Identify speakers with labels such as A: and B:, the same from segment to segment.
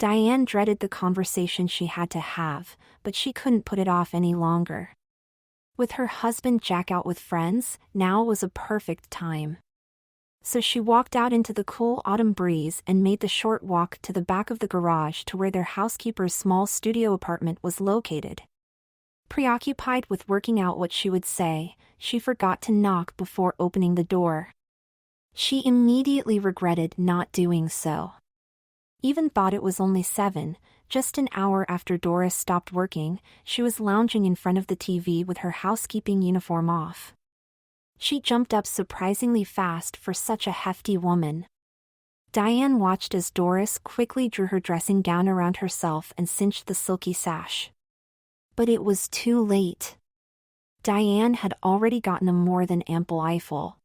A: Diane dreaded the conversation she had to have, but she couldn't put it off any longer. With her husband Jack out with friends, now was a perfect time. So she walked out into the cool autumn breeze and made the short walk to the back of the garage to where their housekeeper's small studio apartment was located. Preoccupied with working out what she would say, she forgot to knock before opening the door. She immediately regretted not doing so. Even thought it was only 7, just an hour after Doris stopped working, she was lounging in front of the TV with her housekeeping uniform off. She jumped up surprisingly fast for such a hefty woman. Diane watched as Doris quickly drew her dressing gown around herself and cinched the silky sash. But it was too late. Diane had already gotten a more than ample eyeful.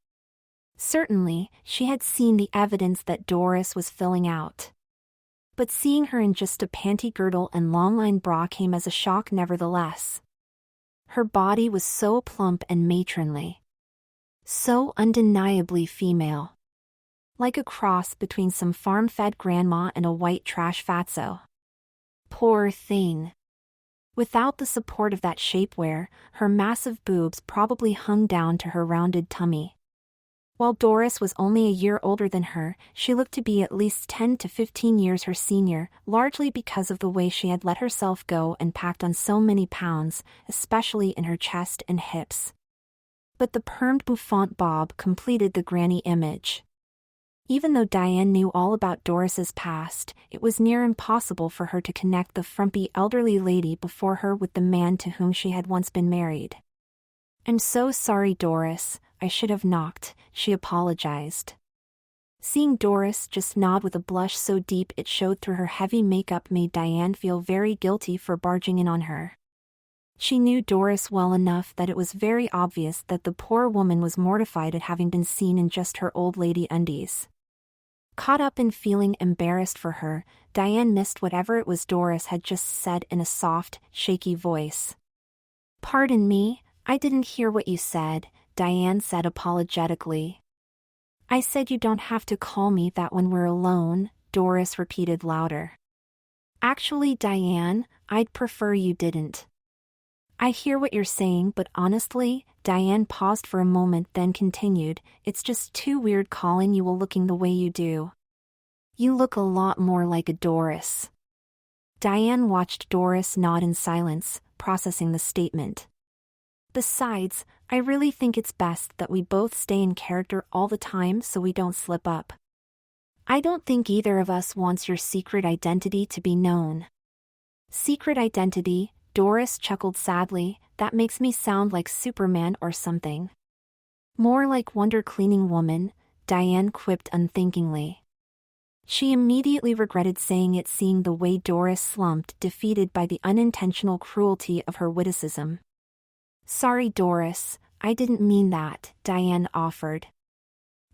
A: Certainly, she had seen the evidence that Doris was filling out. But seeing her in just a panty girdle and long-line bra came as a shock nevertheless. Her body was so plump and matronly. So undeniably female. Like a cross between some farm-fed grandma and a white trash fatso. Poor thing. Without the support of that shapewear, her massive boobs probably hung down to her rounded tummy. While Doris was only a year older than her, she looked to be at least 10 to 15 years her senior, largely because of the way she had let herself go and packed on so many pounds, especially in her chest and hips. But the permed bouffant bob completed the granny image. Even though Diane knew all about Doris's past, it was near impossible for her to connect the frumpy elderly lady before her with the man to whom she had once been married. "I'm so sorry, Doris, I should have knocked," she apologized. Seeing Doris just nod with a blush so deep it showed through her heavy makeup made Diane feel very guilty for barging in on her. She knew Doris well enough that it was very obvious that the poor woman was mortified at having been seen in just her old lady undies. Caught up in feeling embarrassed for her, Diane missed whatever it was Doris had just said in a soft, shaky voice. "Pardon me, I didn't hear what you said," Diane said apologetically. "I said you don't have to call me that when we're alone," Doris repeated louder. "Actually, Diane, I'd prefer you didn't." "I hear what you're saying, but honestly," Diane paused for a moment then continued, "it's just too weird calling you looking the way you do. You look a lot more like a Doris." Diane watched Doris nod in silence, processing the statement. "Besides, I really think it's best that we both stay in character all the time so we don't slip up. I don't think either of us wants your secret identity to be known." "Secret identity?" Doris chuckled sadly, "that makes me sound like Superman or something." "More like Wonder Cleaning Woman," Diane quipped unthinkingly. She immediately regretted saying it, seeing the way Doris slumped, defeated by the unintentional cruelty of her witticism. "Sorry, Doris, I didn't mean that," Diane offered.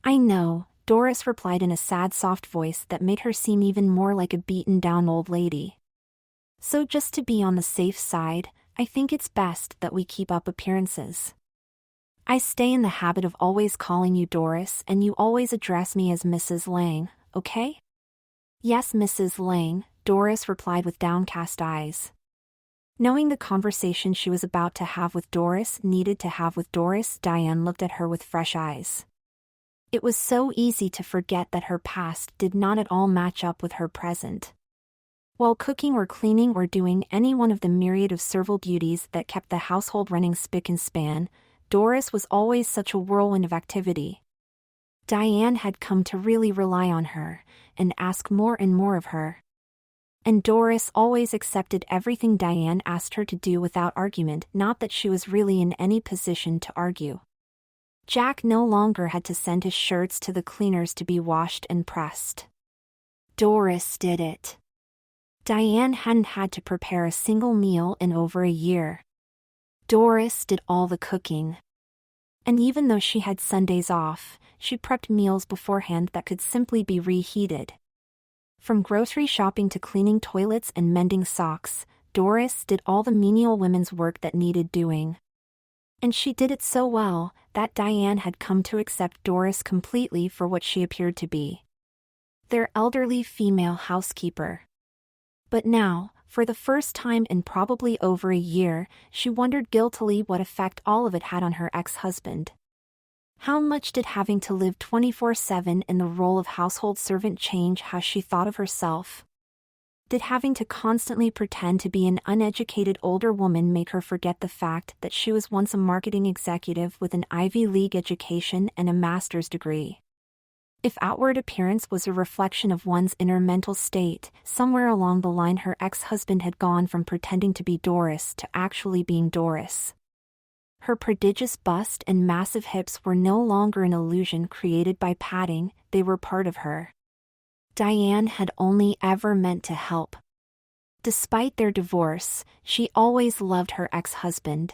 A: "I know," Doris replied in a sad soft voice that made her seem even more like a beaten-down old lady. "So just to be on the safe side, I think it's best that we keep up appearances. I stay in the habit of always calling you Doris and you always address me as Mrs. Lang, okay?" "Yes, Mrs. Lang," Doris replied with downcast eyes. Knowing the conversation she was about to have with Doris needed to have with Doris, Diane looked at her with fresh eyes. It was so easy to forget that her past did not at all match up with her present. While cooking or cleaning or doing any one of the myriad of servile duties that kept the household running spick and span, Doris was always such a whirlwind of activity. Diane had come to really rely on her, and ask more and more of her. And Doris always accepted everything Diane asked her to do without argument, not that she was really in any position to argue. Jack no longer had to send his shirts to the cleaners to be washed and pressed. Doris did it. Diane hadn't had to prepare a single meal in over a year. Doris did all the cooking. And even though she had Sundays off, she prepped meals beforehand that could simply be reheated. From grocery shopping to cleaning toilets and mending socks, Doris did all the menial women's work that needed doing. And she did it so well that Diane had come to accept Doris completely for what she appeared to be. Their elderly female housekeeper. But now, for the first time in probably over a year, she wondered guiltily what effect all of it had on her ex-husband. How much did having to live 24/7 in the role of household servant change how she thought of herself? Did having to constantly pretend to be an uneducated older woman make her forget the fact that she was once a marketing executive with an Ivy League education and a master's degree? If outward appearance was a reflection of one's inner mental state, somewhere along the line her ex-husband had gone from pretending to be Doris to actually being Doris. Her prodigious bust and massive hips were no longer an illusion created by padding, they were part of her. Diane had only ever meant to help. Despite their divorce, she always loved her ex-husband.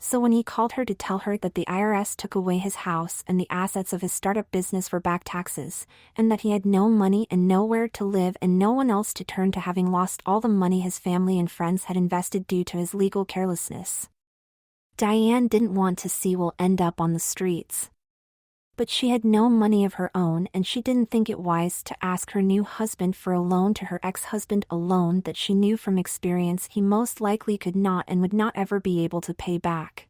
A: So when he called her to tell her that the IRS took away his house and the assets of his startup business for back taxes, and that he had no money and nowhere to live and no one else to turn to, having lost all the money his family and friends had invested due to his legal carelessness, Diane didn't want to see Will end up on the streets. But she had no money of her own, and she didn't think it wise to ask her new husband for a loan to her ex-husband, a loan that she knew from experience he most likely could not and would not ever be able to pay back.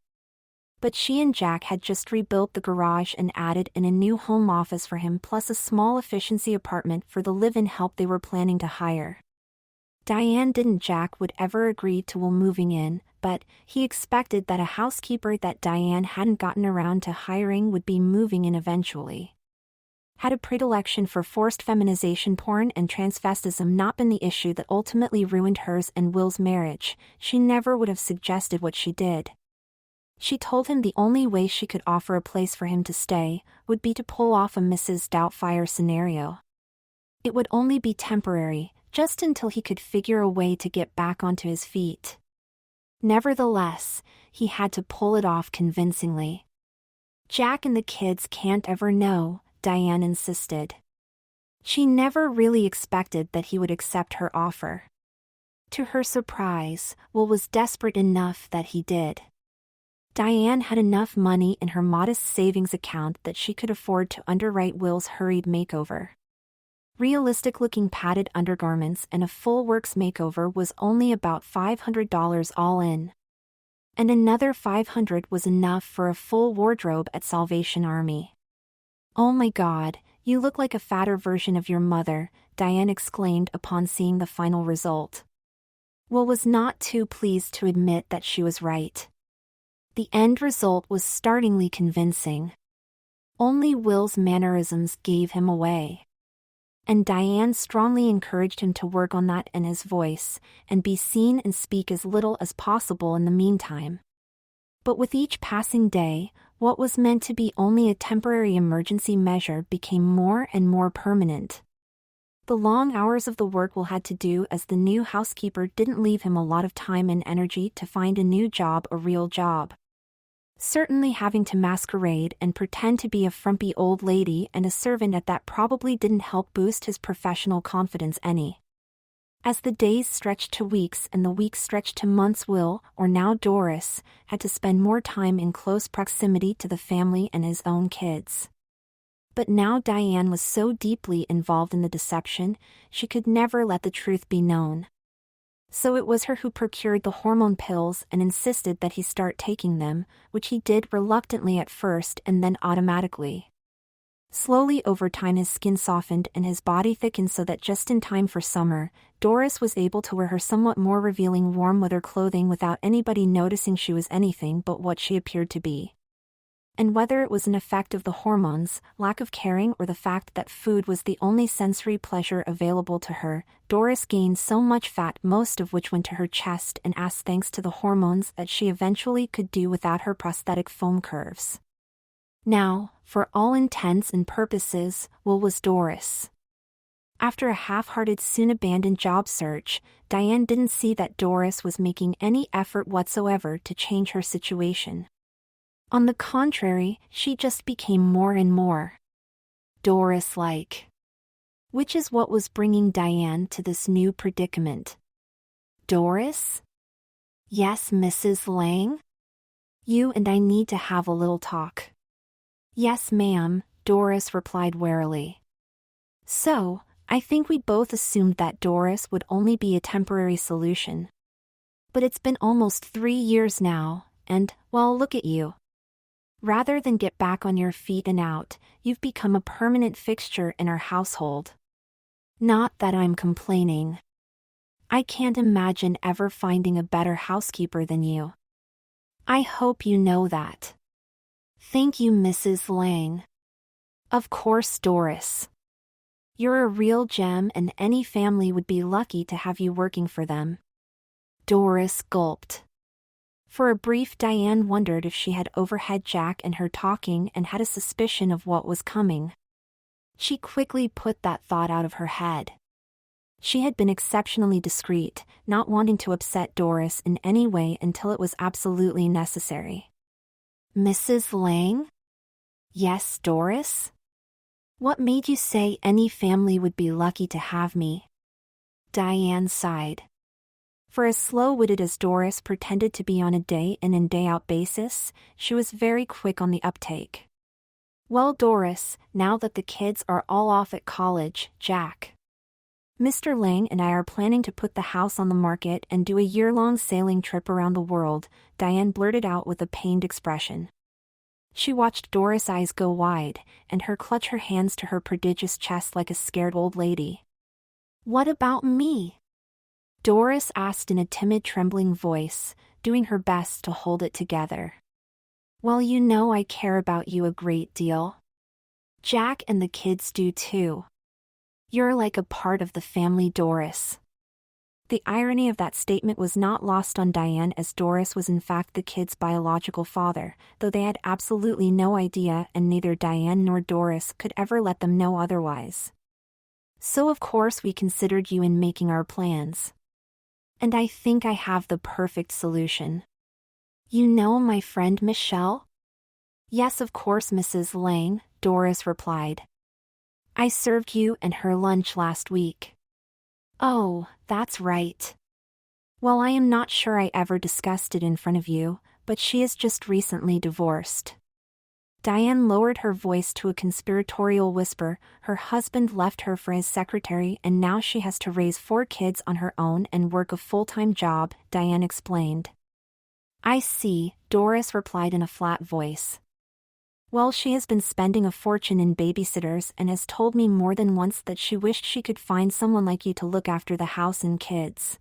A: But she and Jack had just rebuilt the garage and added in a new home office for him, plus a small efficiency apartment for the live-in help they were planning to hire. Diane didn't Jack would ever agree to Will moving in, but he expected that a housekeeper that Diane hadn't gotten around to hiring would be moving in eventually. Had a predilection for forced feminization porn and transvestism not been the issue that ultimately ruined hers and Will's marriage, she never would have suggested what she did. She told him the only way she could offer a place for him to stay would be to pull off a Mrs. Doubtfire scenario. It would only be temporary, just until he could figure a way to get back onto his feet. Nevertheless, he had to pull it off convincingly. Jack and the kids can't ever know, Diane insisted. She never really expected that he would accept her offer. To her surprise, Will was desperate enough that he did. Diane had enough money in her modest savings account that she could afford to underwrite Will's hurried makeover. Realistic-looking padded undergarments and a full works makeover was only about $500 all in. And another $500 was enough for a full wardrobe at Salvation Army. "Oh my God, you look like a fatter version of your mother," Diane exclaimed upon seeing the final result. Will was not too pleased to admit that she was right. The end result was startlingly convincing. Only Will's mannerisms gave him away. And Diane strongly encouraged him to work on that and his voice, and be seen and speak as little as possible in the meantime. But with each passing day, what was meant to be only a temporary emergency measure became more and more permanent. The long hours of the work Will had to do as the new housekeeper didn't leave him a lot of time and energy to find a new job, a real job. Certainly having to masquerade and pretend to be a frumpy old lady and a servant at that probably didn't help boost his professional confidence any. As the days stretched to weeks and the weeks stretched to months, Will, or now Doris, had to spend more time in close proximity to the family and his own kids. But now Diane was so deeply involved in the deception, she could never let the truth be known. So it was her who procured the hormone pills and insisted that he start taking them, which he did reluctantly at first and then automatically. Slowly over time his skin softened and his body thickened so that just in time for summer, Doris was able to wear her somewhat more revealing warm weather clothing without anybody noticing she was anything but what she appeared to be. And whether it was an effect of the hormones, lack of caring, or the fact that food was the only sensory pleasure available to her, Doris gained so much fat, most of which went to her chest and ass thanks to the hormones, that she eventually could do without her prosthetic foam curves. Now, for all intents and purposes, Will was Doris. After a half-hearted, soon-abandoned job search, Diane didn't see that Doris was making any effort whatsoever to change her situation. On the contrary, she just became more and more Doris-like. Which is what was bringing Diane to this new predicament. "Doris? Yes, Mrs. Lang? You and I need to have a little talk." "Yes, ma'am," Doris replied warily. "So, I think we both assumed that Doris would only be a temporary solution. But it's been almost 3 years now, and, well, look at you. Rather than get back on your feet and out, you've become a permanent fixture in our household. Not that I'm complaining. I can't imagine ever finding a better housekeeper than you. I hope you know that. Thank you, Mrs. Lang. Of course, Doris. You're a real gem, and any family would be lucky to have you working for them. Doris gulped. For a brief, Diane wondered if she had overheard Jack and her talking and had a suspicion of what was coming. She quickly put that thought out of her head. She had been exceptionally discreet, not wanting to upset Doris in any way until it was absolutely necessary. Mrs. Lang? Yes, Doris? What made you say any family would be lucky to have me? Diane sighed. For as slow-witted as Doris pretended to be on a day-in and day-out basis, she was very quick on the uptake. Well, Doris, now that the kids are all off at college, Jack. Mr. Lang and I are planning to put the house on the market and do a year-long sailing trip around the world, Diane blurted out with a pained expression. She watched Doris' eyes go wide, and her clutch her hands to her prodigious chest like a scared old lady. What about me? Doris asked in a timid, trembling voice, doing her best to hold it together. Well, you know I care about you a great deal. Jack and the kids do too. You're like a part of the family, Doris. The irony of that statement was not lost on Diane, as Doris was in fact the kids' biological father, though they had absolutely no idea, and neither Diane nor Doris could ever let them know otherwise. So of course we considered you in making our plans. And I think I have the perfect solution. You know my friend Michelle? Yes, of course, Mrs. Lang, Doris replied. I served you and her lunch last week. Oh, that's right. Well, I am not sure I ever discussed it in front of you, but she is just recently divorced. Diane lowered her voice to a conspiratorial whisper. Her husband left her for his secretary, and now she has to raise 4 kids on her own and work a full-time job, Diane explained. I see, Doris replied in a flat voice. Well, she has been spending a fortune in babysitters and has told me more than once that she wished she could find someone like you to look after the house and kids.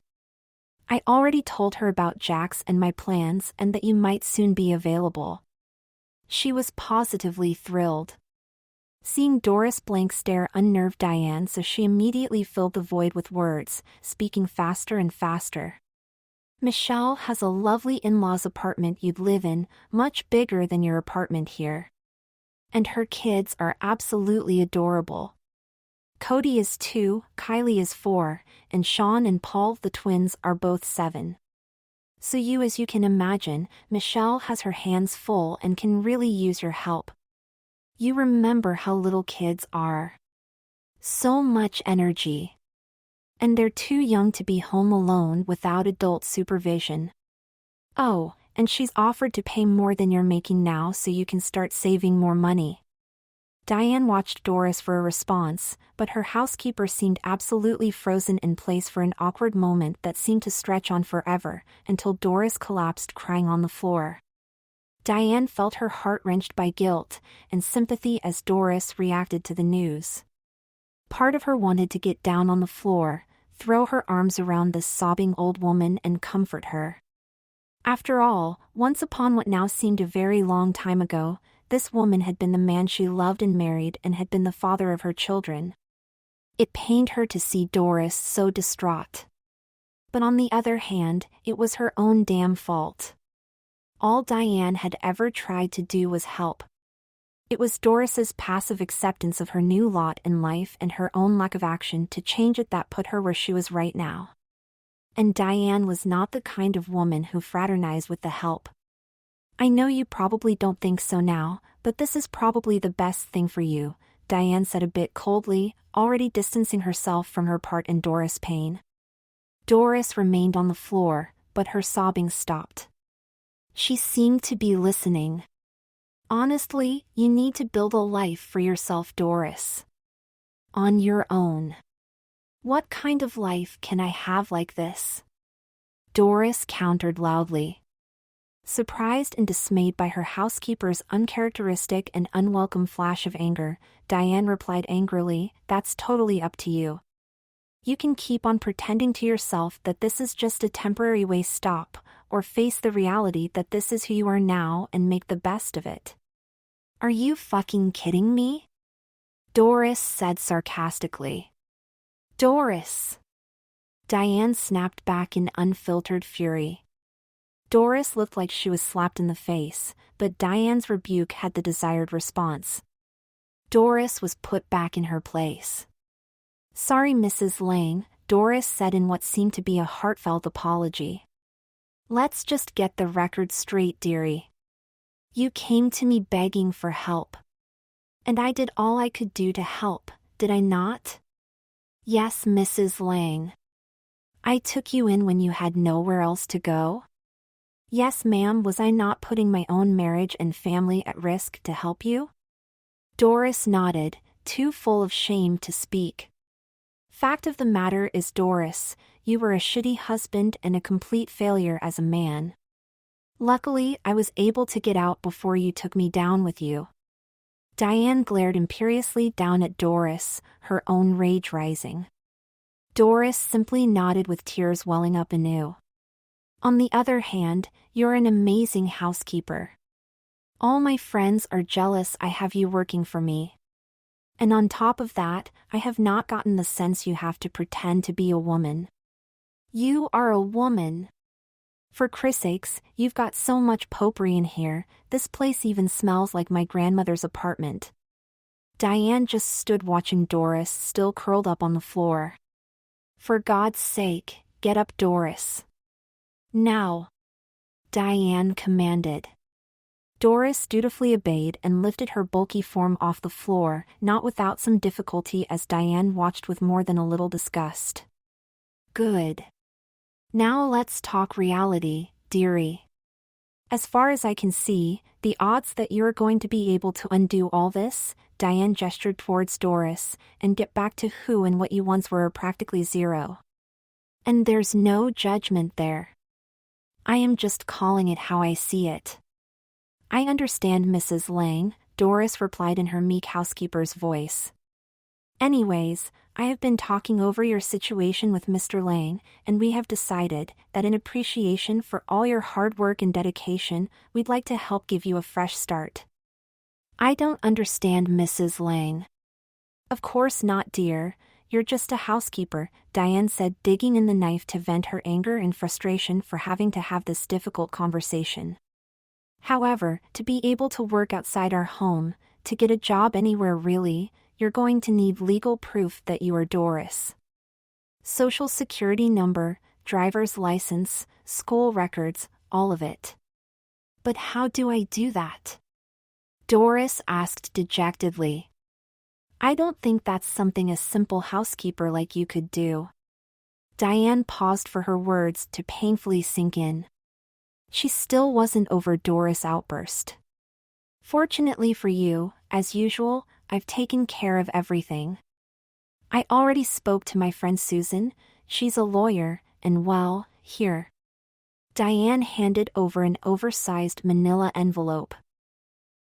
A: I already told her about Jack's and my plans, and that you might soon be available. She was positively thrilled. Seeing Doris' blank stare unnerved Diane, so she immediately filled the void with words, speaking faster and faster. Michelle has a lovely in-laws apartment you'd live in, much bigger than your apartment here. And her kids are absolutely adorable. Cody is 2, Kylie is 4, and Sean and Paul, the twins, are both 7. So as you can imagine, Michelle has her hands full and can really use your help. You remember how little kids are. So much energy. And they're too young to be home alone without adult supervision. Oh, and she's offered to pay more than you're making now so you can start saving more money. Diane watched Doris for a response, but her housekeeper seemed absolutely frozen in place for an awkward moment that seemed to stretch on forever, until Doris collapsed crying on the floor. Diane felt her heart wrenched by guilt and sympathy as Doris reacted to the news. Part of her wanted to get down on the floor, throw her arms around this sobbing old woman and comfort her. After all, once upon what now seemed a very long time ago, this woman had been the man she loved and married and had been the father of her children. It pained her to see Doris so distraught. But on the other hand, it was her own damn fault. All Diane had ever tried to do was help. It was Doris's passive acceptance of her new lot in life and her own lack of action to change it that put her where she was right now. And Diane was not the kind of woman who fraternized with the help. I know you probably don't think so now, but this is probably the best thing for you, Diane said a bit coldly, already distancing herself from her part in Doris' pain. Doris remained on the floor, but her sobbing stopped. She seemed to be listening. Honestly, you need to build a life for yourself, Doris. On your own. What kind of life can I have like this? Doris countered loudly. Surprised and dismayed by her housekeeper's uncharacteristic and unwelcome flash of anger, Diane replied angrily, "That's totally up to you. You can keep on pretending to yourself that this is just a temporary way stop, or face the reality that this is who you are now and make the best of it." "Are you fucking kidding me?" Doris said sarcastically. "Doris!" Diane snapped back in unfiltered fury. Doris looked like she was slapped in the face, but Diane's rebuke had the desired response. Doris was put back in her place. "Sorry, Mrs. Lang," Doris said in what seemed to be a heartfelt apology. "Let's just get the record straight, dearie. You came to me begging for help. And I did all I could do to help, did I not?" "Yes, Mrs. Lang. I took you in when you had nowhere else to go?" "Yes, ma'am. Was I not putting my own marriage and family at risk to help you?" Doris nodded, too full of shame to speak. "Fact of the matter is, Doris, you were a shitty husband and a complete failure as a man. Luckily, I was able to get out before you took me down with you." Diane glared imperiously down at Doris, her own rage rising. Doris simply nodded with tears welling up anew. "On the other hand, you're an amazing housekeeper. All my friends are jealous I have you working for me. And on top of that, I have not gotten the sense you have to pretend to be a woman. You are a woman. For Christ's sakes, you've got so much potpourri in here, this place even smells like my grandmother's apartment." Diane just stood watching Doris still curled up on the floor. "For God's sake, get up, Doris. Now," Diane commanded. Doris dutifully obeyed and lifted her bulky form off the floor, not without some difficulty as Diane watched with more than a little disgust. "Good. Now let's talk reality, dearie. As far as I can see, the odds that you're going to be able to undo all this," Diane gestured towards Doris, "and get back to who and what you once were are practically zero. And there's no judgment there. I am just calling it how I see it." "I understand, Mrs. Lang," Doris replied in her meek housekeeper's voice. "Anyways, I have been talking over your situation with Mr. Lang, and we have decided that in appreciation for all your hard work and dedication, we'd like to help give you a fresh start." "I don't understand, Mrs. Lang." "Of course not, dear. You're just a housekeeper," Diane said, digging in the knife to vent her anger and frustration for having to have this difficult conversation. "However, to be able to work outside our home, to get a job anywhere really, you're going to need legal proof that you are Doris. Social security number, driver's license, school records, all of it." "But how do I do that?" Doris asked dejectedly. "I don't think that's something a simple housekeeper like you could do." Diane paused for her words to painfully sink in. She still wasn't over Doris' outburst. "Fortunately for you, as usual, I've taken care of everything. I already spoke to my friend Susan, she's a lawyer, and well, here." Diane handed over an oversized manila envelope.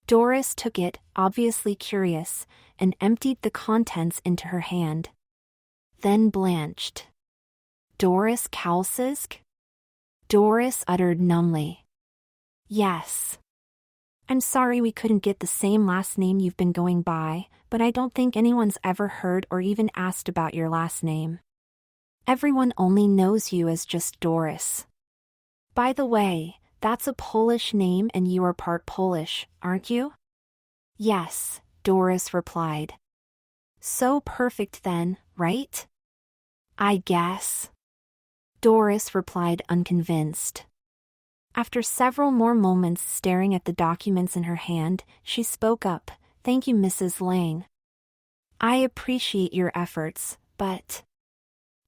A: Doris took it, obviously curious, and emptied the contents into her hand. Then blanched. "Doris Kalsisk?" Doris uttered numbly. "Yes. I'm sorry we couldn't get the same last name you've been going by, but I don't think anyone's ever heard or even asked about your last name. Everyone only knows you as just Doris. By the way, that's a Polish name and you are part Polish, aren't you?" "Yes," Doris replied. "So perfect then, right?" "I guess." Doris replied unconvinced. After several more moments staring at the documents in her hand, she spoke up, "Thank you, Mrs. Lang. I appreciate your efforts, but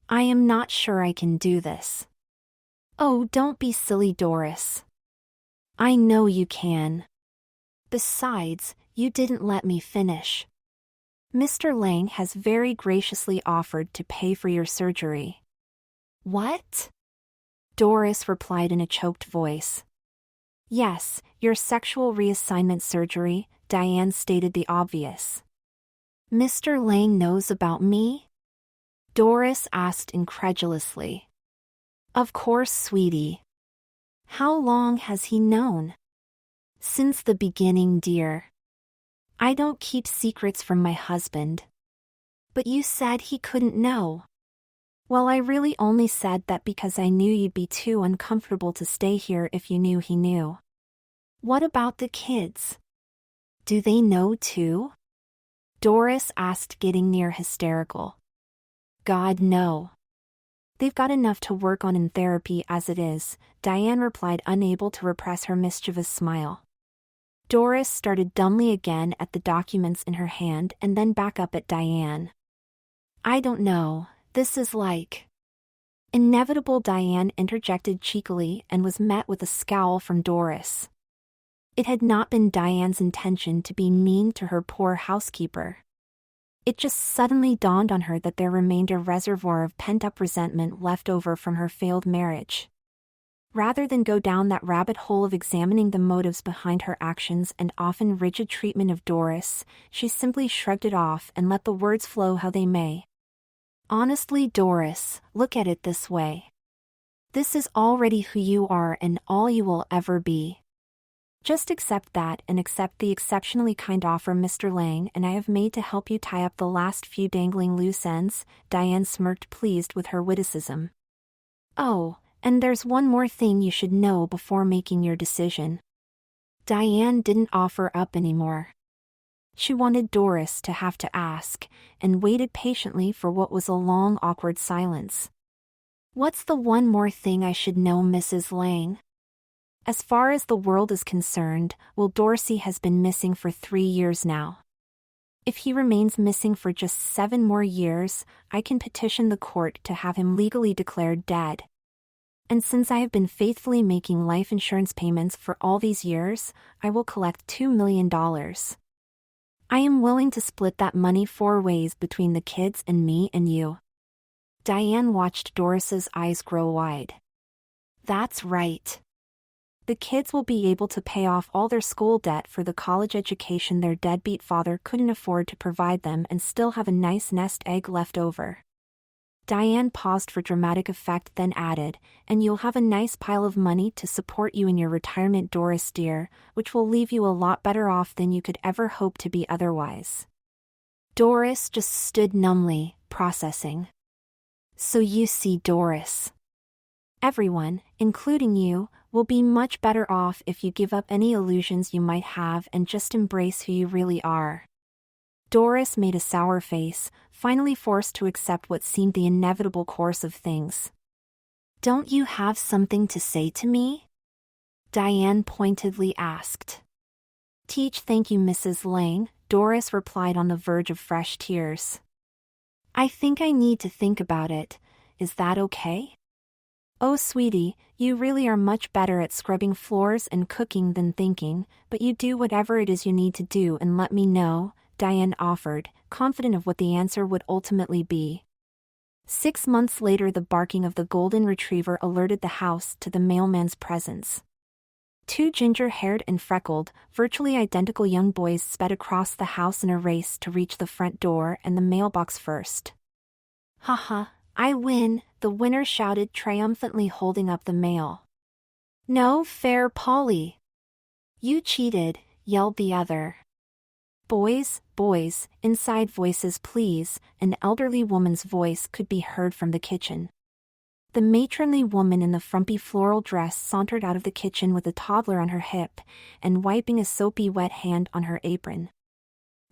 A: I am not sure I can do this." "Oh, don't be silly, Doris. I know you can. Besides, you didn't let me finish." Mr. Lang has very graciously offered to pay for your surgery. What? Doris replied in a choked voice. Yes, your sexual reassignment surgery, Diane stated the obvious. Mr. Lang knows about me? Doris asked incredulously. Of course, sweetie. How long has he known? Since the beginning, dear. I don't keep secrets from my husband. But you said he couldn't know. Well, I really only said that because I knew you'd be too uncomfortable to stay here if you knew he knew. What about the kids? Do they know too? Doris asked, getting near hysterical. God, no. They've got enough to work on in therapy as it is, Diane replied, unable to repress her mischievous smile. Doris started dumbly again at the documents in her hand and then back up at Diane. I don't know, this is like... Inevitable, Diane interjected cheekily and was met with a scowl from Doris. It had not been Diane's intention to be mean to her poor housekeeper. It just suddenly dawned on her that there remained a reservoir of pent-up resentment left over from her failed marriage. Rather than go down that rabbit hole of examining the motives behind her actions and often rigid treatment of Doris, she simply shrugged it off and let the words flow how they may. Honestly, Doris, look at it this way. This is already who you are and all you will ever be. Just accept that and accept the exceptionally kind offer Mr. Lang and I have made to help you tie up the last few dangling loose ends, Diane smirked, pleased with her witticism. Oh, and there's one more thing you should know before making your decision. Diane didn't offer up anymore. She wanted Doris to have to ask, and waited patiently for what was a long, awkward silence. What's the one more thing I should know, Mrs. Lang? As far as the world is concerned, Will Dorsey has been missing for 3 years now. If he remains missing for just 7 more years, I can petition the court to have him legally declared dead. And since I have been faithfully making life insurance payments for all these years, I will collect $2 million. I am willing to split that money 4 ways between the kids and me and you. Diane watched Doris's eyes grow wide. That's right. The kids will be able to pay off all their school debt for the college education their deadbeat father couldn't afford to provide them and still have a nice nest egg left over. Diane paused for dramatic effect, then added, and you'll have a nice pile of money to support you in your retirement, Doris dear, which will leave you a lot better off than you could ever hope to be otherwise. Doris just stood numbly, processing. So you see, Doris. Everyone, including you, will be much better off if you give up any illusions you might have and just embrace who you really are. Doris made a sour face, finally forced to accept what seemed the inevitable course of things. Don't you have something to say to me? Diane pointedly asked. Thank you, Mrs. Lang, Doris replied on the verge of fresh tears. I think I need to think about it. Is that okay? Oh, sweetie, you really are much better at scrubbing floors and cooking than thinking, but you do whatever it is you need to do and let me know, Diane offered, confident of what the answer would ultimately be. 6 months later, the barking of the golden retriever alerted the house to the mailman's presence. 2 ginger-haired and freckled, virtually identical young boys sped across the house in a race to reach the front door and the mailbox first. Haha, I win, the winner shouted triumphantly, holding up the mail. No fair, Polly. You cheated, yelled the other. Boys, boys, inside voices please, an elderly woman's voice could be heard from the kitchen. The matronly woman in the frumpy floral dress sauntered out of the kitchen with a toddler on her hip, and wiping a soapy wet hand on her apron.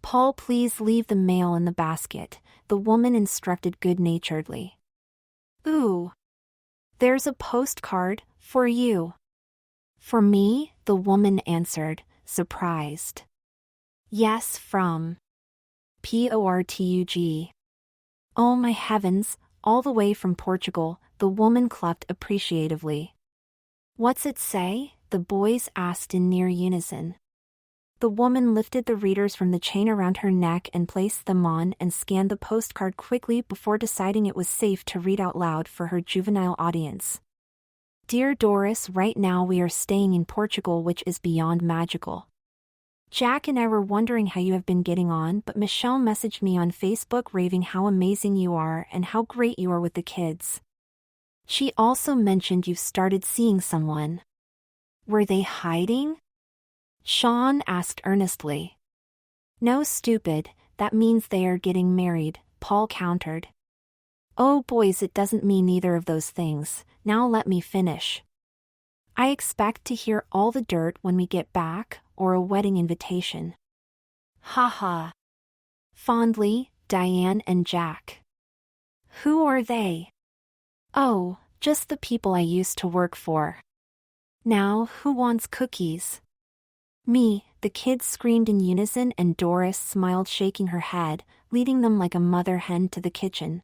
A: Paul, please leave the mail in the basket, the woman instructed good-naturedly. Ooh. There's a postcard, for you. For me, the woman answered, surprised. Yes, from Portug. Oh my heavens, all the way from Portugal, the woman clucked appreciatively. What's it say? The boys asked in near unison. The woman lifted the readers from the chain around her neck and placed them on and scanned the postcard quickly before deciding it was safe to read out loud for her juvenile audience. Dear Doris, right now we are staying in Portugal, which is beyond magical. Jack and I were wondering how you have been getting on, but Michelle messaged me on Facebook raving how amazing you are and how great you are with the kids. She also mentioned you've started seeing someone. Were they hiding? Sean asked earnestly. No, stupid, that means they are getting married, Paul countered. Oh boys, it doesn't mean neither of those things. Now let me finish. I expect to hear all the dirt when we get back, or a wedding invitation. Ha ha. Fondly, Diane and Jack. Who are they? Oh, just the people I used to work for. Now, who wants cookies? Me, the kids screamed in unison and Doris smiled, shaking her head, leading them like a mother hen to the kitchen.